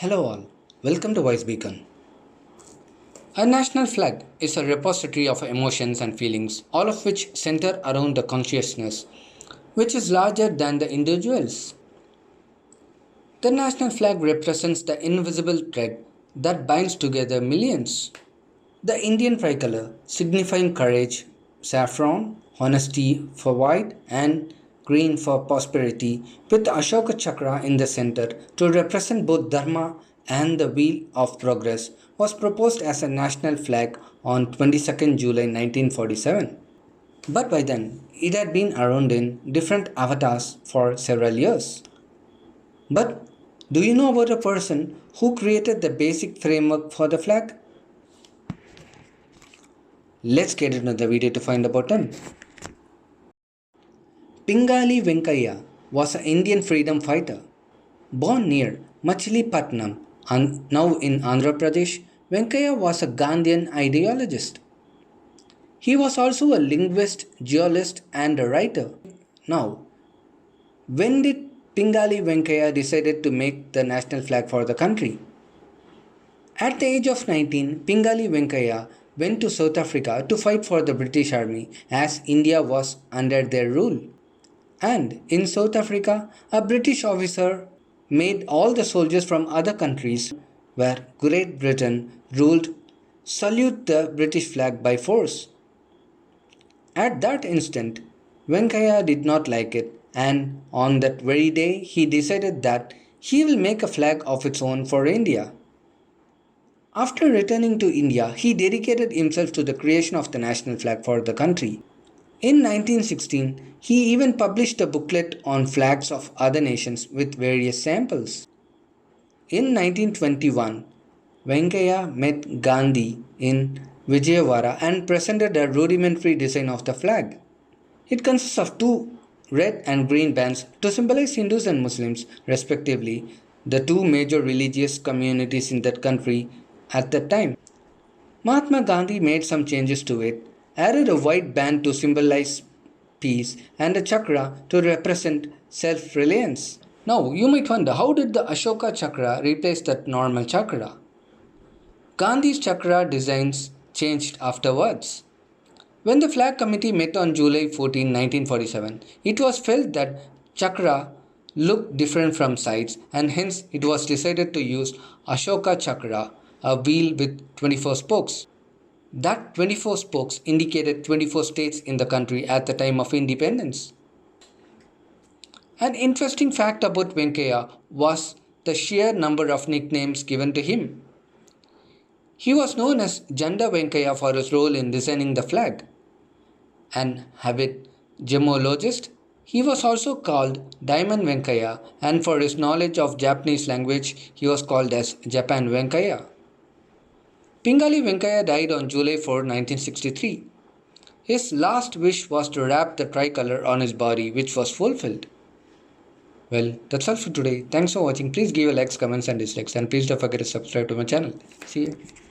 Hello all, welcome to Voice Beacon. A national flag is a repository of emotions and feelings, all of which center around the consciousness, which is larger than the individuals. The national flag represents the invisible thread that binds together millions. The Indian tricolor, signifying courage, saffron, honesty for white, and green for prosperity, with the Ashoka Chakra in the center to represent both Dharma and the wheel of progress, was proposed as a national flag on 22nd July 1947. But by then, it had been around in different avatars for several years. But do you know about a person who created the basic framework for the flag? Let's get into the video to find about him. Pingali Venkaya was an Indian freedom fighter. Born near Machilipatnam, now in Andhra Pradesh, Venkaya was a Gandhian ideologist. He was also a linguist, geologist, and a writer. Now, when did Pingali Venkaya decided to make the national flag for the country? At the age of 19, Pingali Venkaya went to South Africa to fight for the British Army as India was under their rule. And in South Africa, a British officer made all the soldiers from other countries where Great Britain ruled salute the British flag by force. At that instant, Venkaya did not like it, and on that very day he decided that he will make a flag of its own for India. After returning to India, he dedicated himself to the creation of the national flag for the country. In 1916, he even published a booklet on flags of other nations with various samples. In 1921, Venkaya met Gandhi in Vijayawada and presented a rudimentary design of the flag. It consists of two red and green bands to symbolize Hindus and Muslims, respectively, the two major religious communities in that country at that time. Mahatma Gandhi made some changes to it, added a white band to symbolize peace and a chakra to represent self-reliance. Now, you might wonder, how did the Ashoka chakra replace that normal chakra? Gandhi's chakra designs changed afterwards. When the flag committee met on July 14, 1947, it was felt that chakra looked different from sides, and hence it was decided to use Ashoka chakra, a wheel with 24 spokes. That 24 spokes indicated 24 states in the country at the time of independence. An interesting fact about Venkaya was the sheer number of nicknames given to him. He was known as Janda Venkaya for his role in designing the flag. An avid gemologist, he was also called Diamond Venkaya, and for his knowledge of Japanese language, he was called as Japan Venkaya. Pingali Venkaya died on July 4, 1963. His last wish was to wrap the tricolor on his body, which was fulfilled. Well, that's all for today. Thanks for watching. Please give your likes, comments, and dislikes, and please don't forget to subscribe to my channel. See you.